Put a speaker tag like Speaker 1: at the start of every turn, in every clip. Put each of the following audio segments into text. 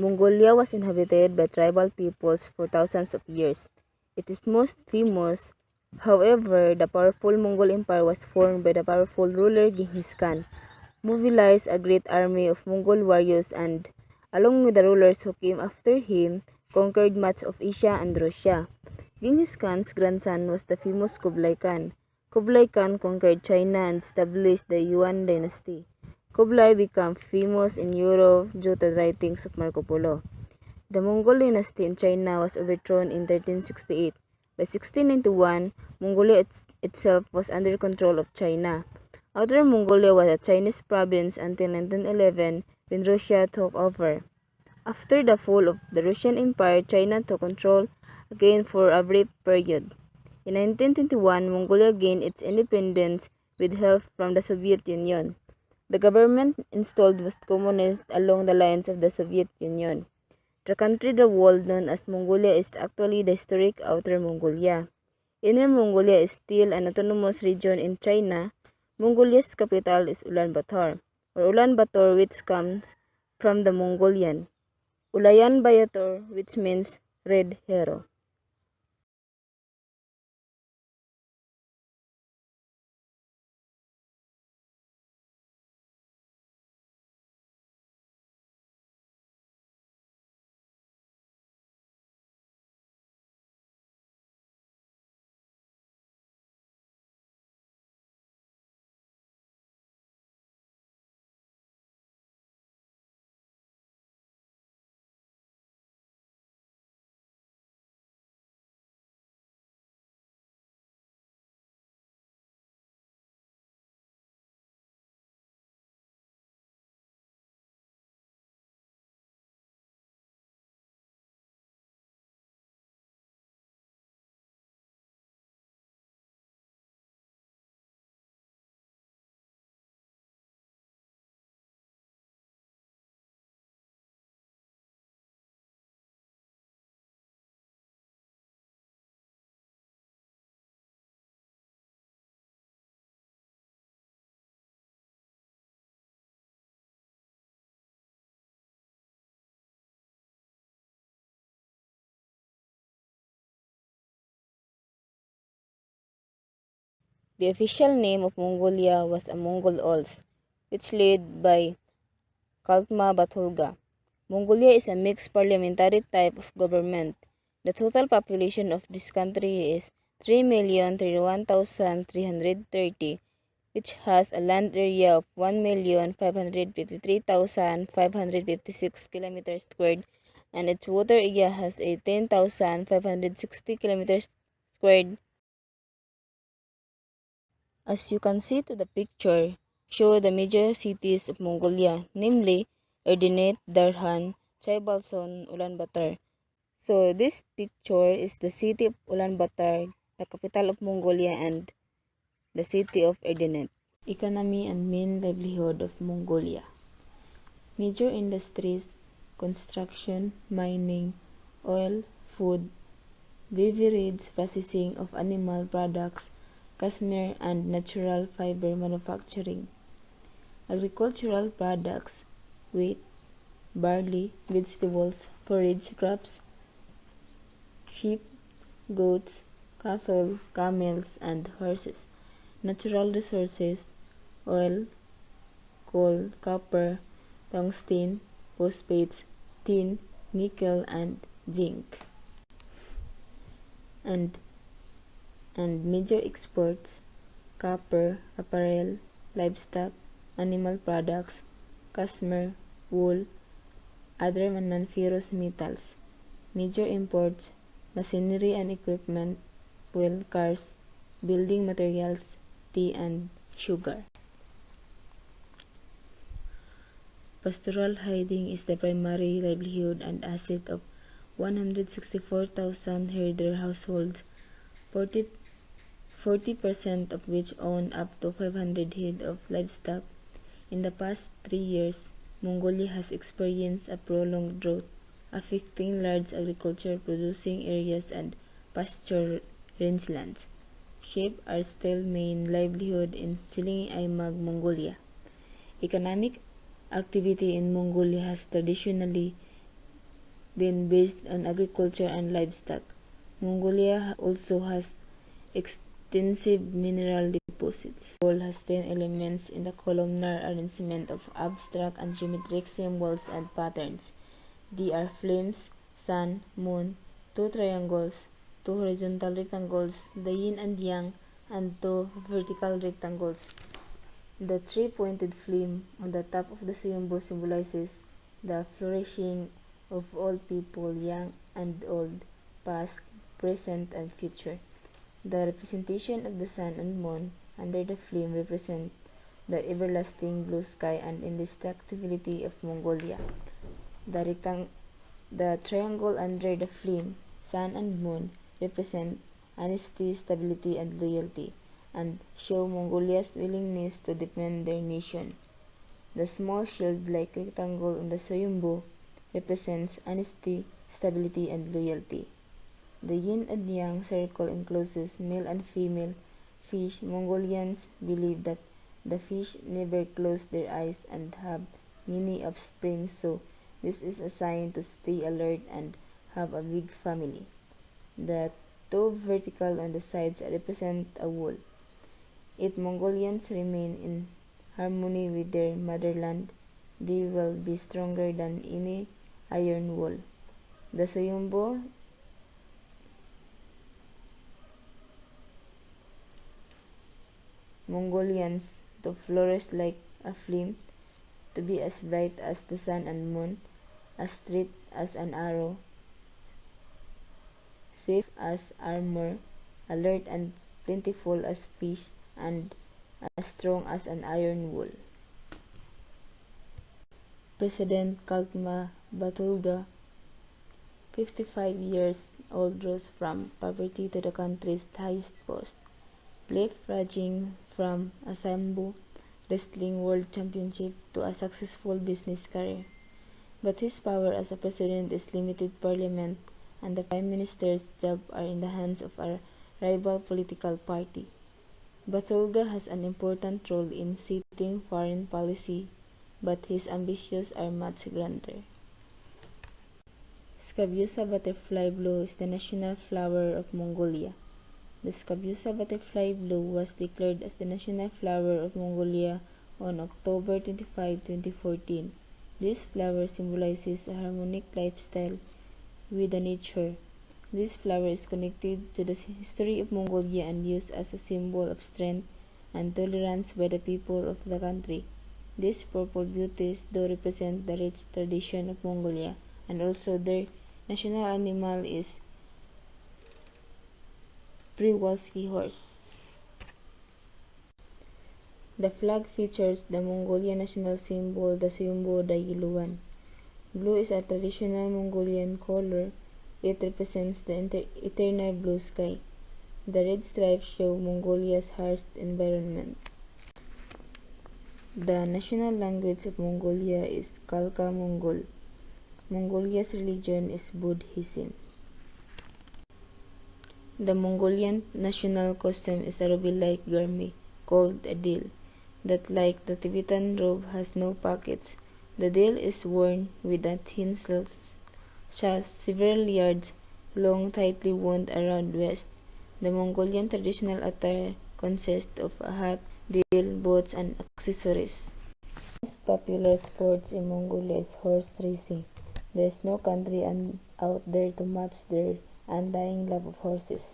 Speaker 1: Mongolia was inhabited by tribal peoples for thousands of years. It is most famous, however, the powerful Mongol Empire was formed by the powerful ruler Genghis Khan, mobilized a great army of Mongol warriors and, along with the rulers who came after him, conquered much of Asia and Russia. Genghis Khan's grandson was the famous Kublai Khan. Kublai Khan conquered China and established the Yuan dynasty. Kublai became famous in Europe due to the writings of Marco Polo. The Mongol dynasty in China was overthrown in 1368. By 1691, Mongolia itself was under control of China. Outer Mongolia was a Chinese province until 1911 when Russia took over. After the fall of the Russian Empire, China took control again for a brief period. In 1921, Mongolia gained its independence with help from the Soviet Union. The government installed was communist along the lines of the Soviet Union. The country the world known as Mongolia is actually the historic Outer Mongolia. Inner Mongolia is still an autonomous region in China. Mongolia's capital is Ulaanbaatar, or Ulaanbaatar, which comes from the Mongolian Ulayan Bayator, which means red hero. The official name of Mongolia was a Mongol Ols, which led by Kaltma Batulga. Mongolia is a mixed parliamentary type of government. The total population of this country is 3,031,330, which has a land area of 1,553,556 kilometers squared, and its water area has a 10,560 kilometers squared. As you can see to the picture, show the major cities of Mongolia, namely Erdenet, Darhan, Chaibalsan, Ulaanbaatar. So this picture is the city of Ulaanbaatar, the capital of Mongolia, and the city of Erdenet. Economy and main livelihood of Mongolia. Major industries: construction, mining, oil, food, beverage processing of animal products, cashmere and natural fiber manufacturing. Agricultural products: wheat, barley, vegetables, forage crops, sheep, goats, cattle, camels, and horses. Natural resources: oil, coal, copper, tungsten, phosphates, tin, nickel, and zinc. And major exports: copper, apparel, livestock, animal products, cashmere, wool, other non-ferrous metals. Major imports: machinery and equipment, fuel, cars, building materials, tea, and sugar. Pastoral herding is the primary livelihood and asset of 164,000 herder households, 40% of which own up to 500 head of livestock. In the past 3 years, Mongolia has experienced a prolonged drought, affecting large agriculture producing areas and pasture rangelands. Sheep are still main livelihood in Silingi Aimag, Mongolia. Economic activity in Mongolia has traditionally been based on agriculture and livestock. Mongolia also has extensive mineral deposits. Gold has 10 elements in the columnar arrangement of abstract and geometric symbols and patterns. They are flames, sun, moon, two triangles, two horizontal rectangles, the yin and yang, and two vertical rectangles. The three-pointed flame on the top of the symbol symbolizes the flourishing of all people, young and old, past, present, and future. The representation of the sun and moon under the flame represent the everlasting blue sky and indestructibility of Mongolia. The triangle under the flame, sun and moon, represent honesty, stability, and loyalty, and show Mongolia's willingness to defend their nation. The small shield-like rectangle on the Soyombo represents honesty, stability, and loyalty. The yin and yang circle encloses male and female fish. Mongolians believe that the fish never close their eyes and have many offspring, so this is a sign to stay alert and have a big family. The two vertical on the sides represent a wall. If Mongolians remain in harmony with their motherland, they will be stronger than any iron wall. The Soyombo Mongolians to flourish like a flame, to be as bright as the sun and moon, as straight as an arrow, safe as armor, alert and plentiful as fish, and as strong as an iron wall. President Kaltma Batulga, 55 years old, rose from poverty to the country's highest post, leapfrogging from a Sambo Wrestling World Championship to a successful business career. But his power as a president is limited. Parliament and the prime minister's job are in the hands of a rival political party. Batulga has an important role in setting foreign policy, but his ambitions are much grander. Scabiusa butterfly blue is the national flower of Mongolia. The Scabiusa butterfly blue was declared as the national flower of Mongolia on October 25, 2014. This flower symbolizes a harmonic lifestyle with the nature. This flower is connected to the history of Mongolia and used as a symbol of strength and tolerance by the people of the country. These purple beauties do represent the rich tradition of Mongolia, and also their national animal is Przewalski horse. The flag features the Mongolian national symbol, the Soyombo Daigiluan. Blue is a traditional Mongolian color. It represents the eternal blue sky. The red stripes show Mongolia's harsh environment. The national language of Mongolia is Khalkha-Mongol. Mongolia's religion is Buddhism. The Mongolian national costume is a ruby-like garment called a dil that, like the Tibetan robe, has no pockets. The dil is worn with a thin silk shawl several yards long, tightly wound around waist. The Mongolian traditional attire consists of a hat, dil, boots, and accessories. The most popular sports in Mongolia is horse racing. There is no country out there to match their undying love of horses.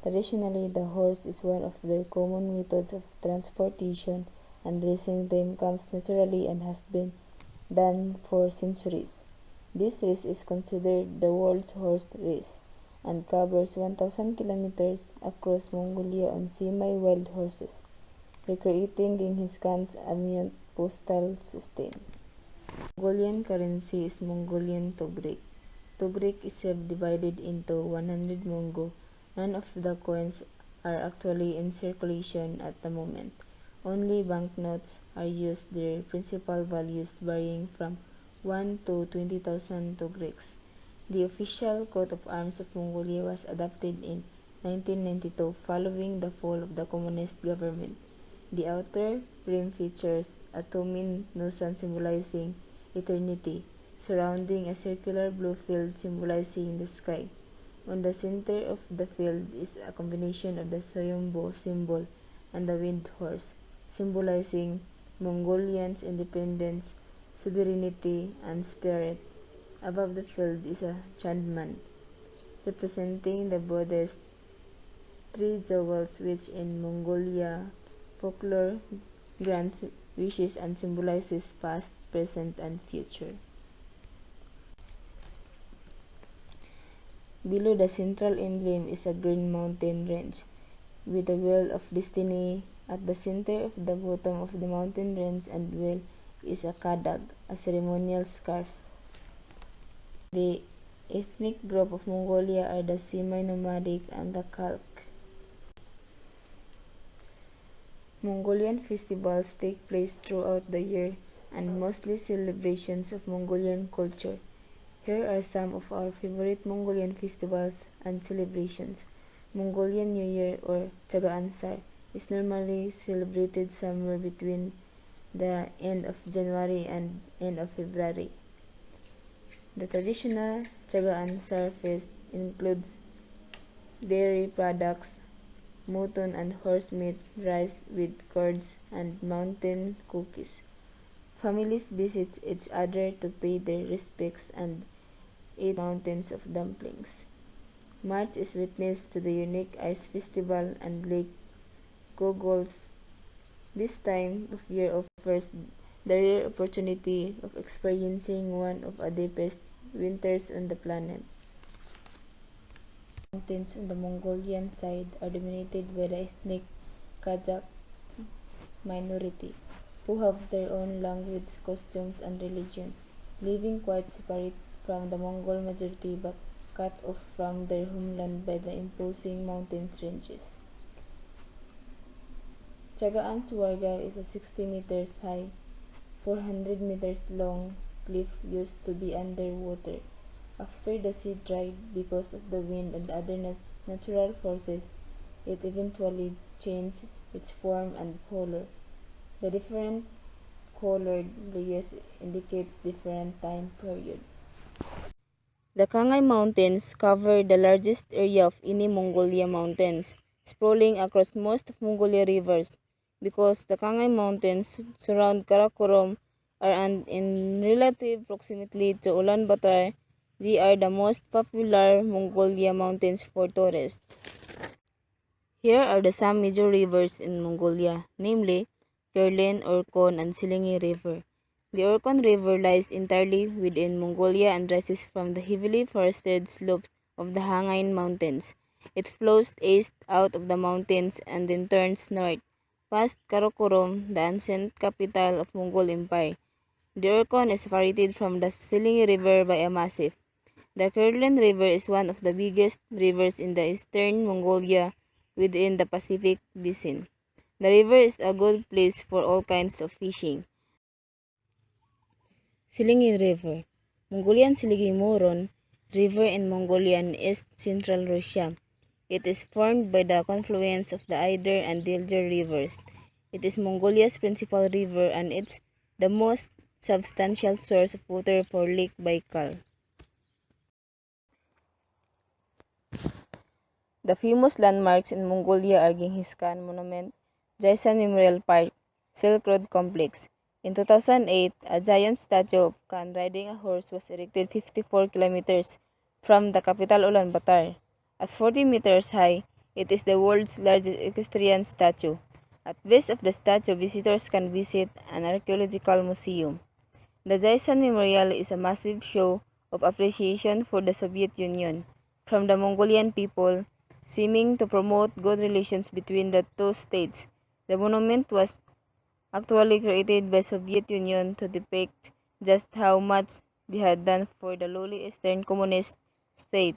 Speaker 1: Traditionally, the horse is one of their common methods of transportation, and racing them comes naturally and has been done for centuries. This race is considered the world's horse race and covers 1,000 kilometers across Mongolia on semi-wild horses, recreating Genghis Khan's ancient postal system. Mongolian currency is Mongolian Tugrek. Tugrek is subdivided into 100 Mongo. None of the coins are actually in circulation at the moment. Only banknotes are used, their principal values varying from 1 to 20,000 Tugreks. The official coat of arms of Mongolia was adopted in 1992 following the fall of the communist government. The outer rim features a Tumen Nusan symbolizing eternity. surrounding a circular blue field symbolizing the sky. On the center of the field is a combination of the Soyombo symbol and the wind horse, symbolizing Mongolians' independence, sovereignty, and spirit. Above the field is a Chandman, representing the Buddhist three jewels, which in Mongolia folklore grants wishes and symbolizes past, present, and future. Below the central emblem is a green mountain range with a wheel of destiny. At the center of the bottom of the mountain range and wheel is a kadag, a ceremonial scarf. The ethnic group of Mongolia are the semi-nomadic and the Kalk. Mongolian festivals take place throughout the year and mostly celebrations of Mongolian culture. Here are some of our favorite Mongolian festivals and celebrations. Mongolian New Year or Chagaansar is normally celebrated somewhere between the end of January and end of February. The traditional Chagaansar feast includes dairy products, mutton and horse meat, rice with curds, and mountain cookies. Families visit each other to pay their respects and eat mountains of dumplings. March is witness to the unique ice festival and Lake Gogols. This time of year offers the rare opportunity of experiencing one of the deepest winters on the planet. Mountains on the Mongolian side are dominated by the ethnic Kazakh minority, who have their own language, costumes, and religion, living quite separate from the Mongol majority but cut off from their homeland by the imposing mountain ranges. Chagaan Suwarga is a 60 meters high, 400 meters long cliff used to be underwater. After the sea dried because of the wind and other natural forces, it eventually changed its form and color. The different colored layers indicates different time period. The Kangay Mountains cover the largest area of any Mongolia mountains, sprawling across most of Mongolia rivers. Because the Kangay Mountains surround Karakorum and in relative proximity to Ulaanbaatar, they are the most popular Mongolia mountains for tourists. Here are the some major rivers in Mongolia, namely Kurlen, Orkhon, and Silingi River. The Orkhon River lies entirely within Mongolia and rises from the heavily forested slopes of the Hangin Mountains. It flows east out of the mountains and then turns north, past Karakorum, the ancient capital of Mongol Empire. The Orkhon is separated from the Silingi River by a massif. The Kurlen River is one of the biggest rivers in the eastern Mongolia within the Pacific Basin. The river is a good place for all kinds of fishing. Silingi River, Mongolian Siligi Moron River in Mongolia and East Central Russia. It is formed by the confluence of the Eider and Dilger rivers. It is Mongolia's principal river and it's the most substantial source of water for Lake Baikal. The famous landmarks in Mongolia are Genghis Khan Monument, Jaisan Memorial Park, Silk Road Complex. In 2008, a giant statue of Khan riding a horse was erected 54 kilometers from the capital Ulaanbaatar. At 40 meters high, it is the world's largest equestrian statue. At base of the statue, visitors can visit an archaeological museum. The Jaisan Memorial is a massive show of appreciation for the Soviet Union from the Mongolian people, seeming to promote good relations between the two states. The monument was actually created by Soviet Union to depict just how much they had done for the lowly Eastern Communist state.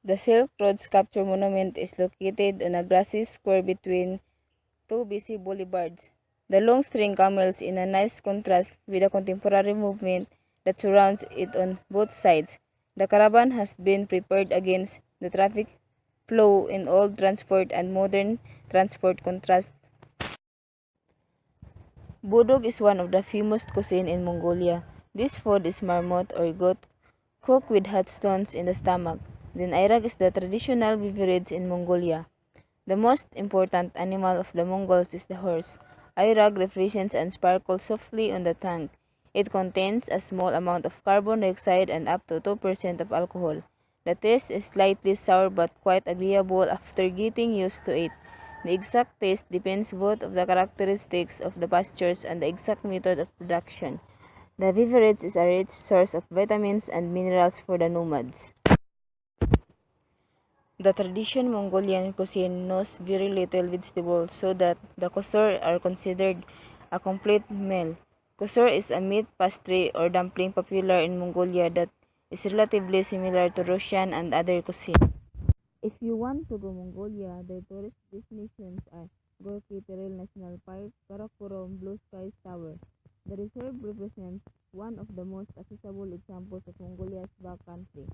Speaker 1: The Silk Road Sculpture Monument is located on a grassy square between two busy boulevards. The long string camels in a nice contrast with the contemporary movement that surrounds it on both sides. The caravan has been prepared against the traffic flow in old transport and modern transport contrast. Budog is one of the famous cuisine in Mongolia. This food is marmot or goat cooked with hot stones in the stomach. Then Iraq is the traditional beverage in Mongolia. The most important animal of the Mongols is the horse. Iraq represents and sparkles softly on the tongue. It contains a small amount of carbon dioxide and up to 2% of alcohol. The taste is slightly sour but quite agreeable after getting used to it. The exact taste depends both of the characteristics of the pastures and the exact method of production. The beverage is a rich source of vitamins and minerals for the nomads. The traditional Mongolian cuisine knows very little vegetables so that the kusur are considered a complete meal. Kusur is a meat pastry or dumpling popular in Mongolia that is relatively similar to Russian and other cuisine. If you want to go Mongolia, the tourist destinations are Gorky Terrell National Park, Karakorum, Blue Skies Tower. The reserve represents one of the most accessible examples of Mongolia's backcountry.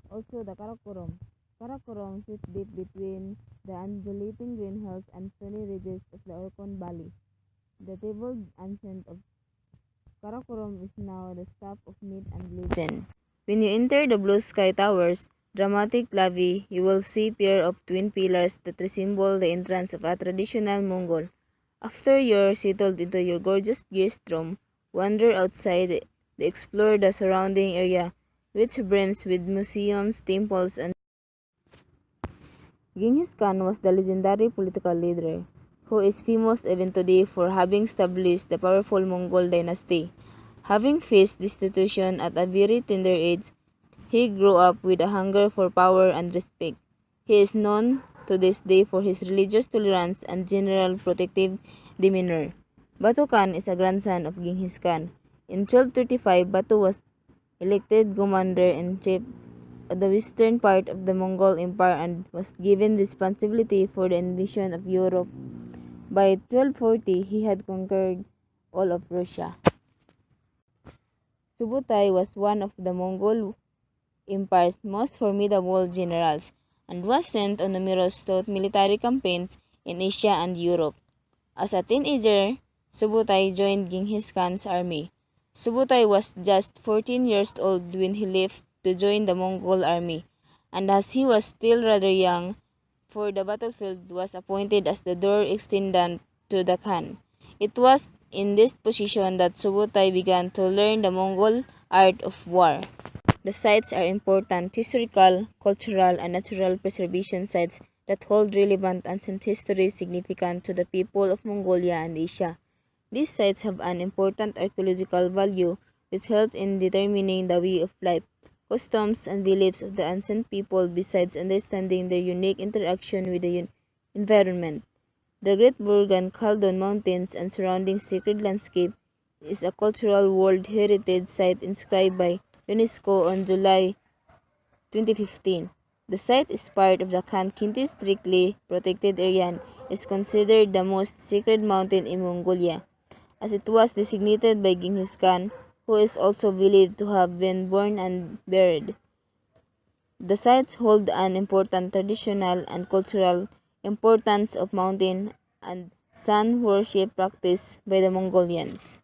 Speaker 1: Also, the Karakorum. Karakorum sits deep between the undulating green hills and sunny ridges of the Orkhon Valley. The tabled ancient of Karakorum is now the stop of myth and legend. When you enter the Blue Sky Towers, dramatic lobby, you will see pair of twin pillars that resemble the entrance of a traditional Mongol. After you're settled into your gorgeous guest room, wander outside to explore the surrounding area, which brims with museums, temples, and Genghis Khan was the legendary political leader, who is famous even today for having established the powerful Mongol dynasty. Having faced destitution at a very tender age, he grew up with a hunger for power and respect. He is known to this day for his religious tolerance and general protective demeanor. Batu Khan is a grandson of Genghis Khan. In 1235, Batu was elected commander-in-chief of the western part of the Mongol Empire and was given responsibility for the invasion of Europe. By 1240, he had conquered all of Russia. Subutai was one of the Mongol Empire's most formidable generals and was sent on numerous stout military campaigns in Asia and Europe. As a teenager, Subutai joined Genghis Khan's army. Subutai was just 14 years old when he left to join the Mongol army, and as he was still rather young for the battlefield, was appointed as the door extendant to the Khan. It was in this position that Subutai began to learn the Mongol art of war. The sites are important historical, cultural, and natural preservation sites that hold relevant ancient history significant to the people of Mongolia and Asia. These sites have an important archaeological value which helps in determining the way of life, customs, and beliefs of the ancient people besides understanding their unique interaction with the environment. The Great Burgan Khaldun Mountains and surrounding sacred landscape is a cultural World Heritage Site inscribed by UNESCO on July 2015. The site is part of the Khan Kinti strictly protected area and is considered the most sacred mountain in Mongolia, as it was designated by Genghis Khan, who is also believed to have been born and buried. The sites hold an important traditional and cultural importance of mountain and sun worship practiced by the Mongolians.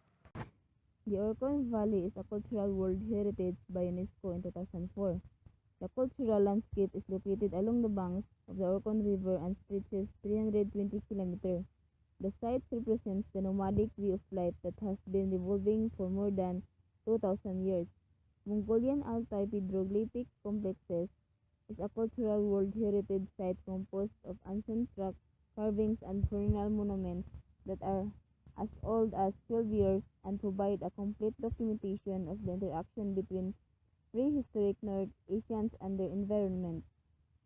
Speaker 1: The Orkhon Valley is a cultural World Heritage by UNESCO in 2004. The cultural landscape is located along the banks of the Orkhon River and stretches 320 kilometers. The site represents the nomadic way of life that has been evolving for more than 2,000 years. Mongolian Altai Petroglyphic Complexes is a cultural World Heritage Site composed of ancient rock carvings and perennial monuments that are as old as 12 years and provide a complete documentation of the interaction between prehistoric North Asians and their environment.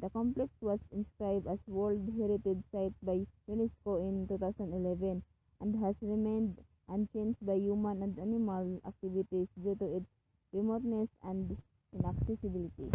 Speaker 1: The complex was inscribed as World Heritage Site by UNESCO in 2011 and has remained unchanged by human and animal activities due to its remoteness and inaccessibility.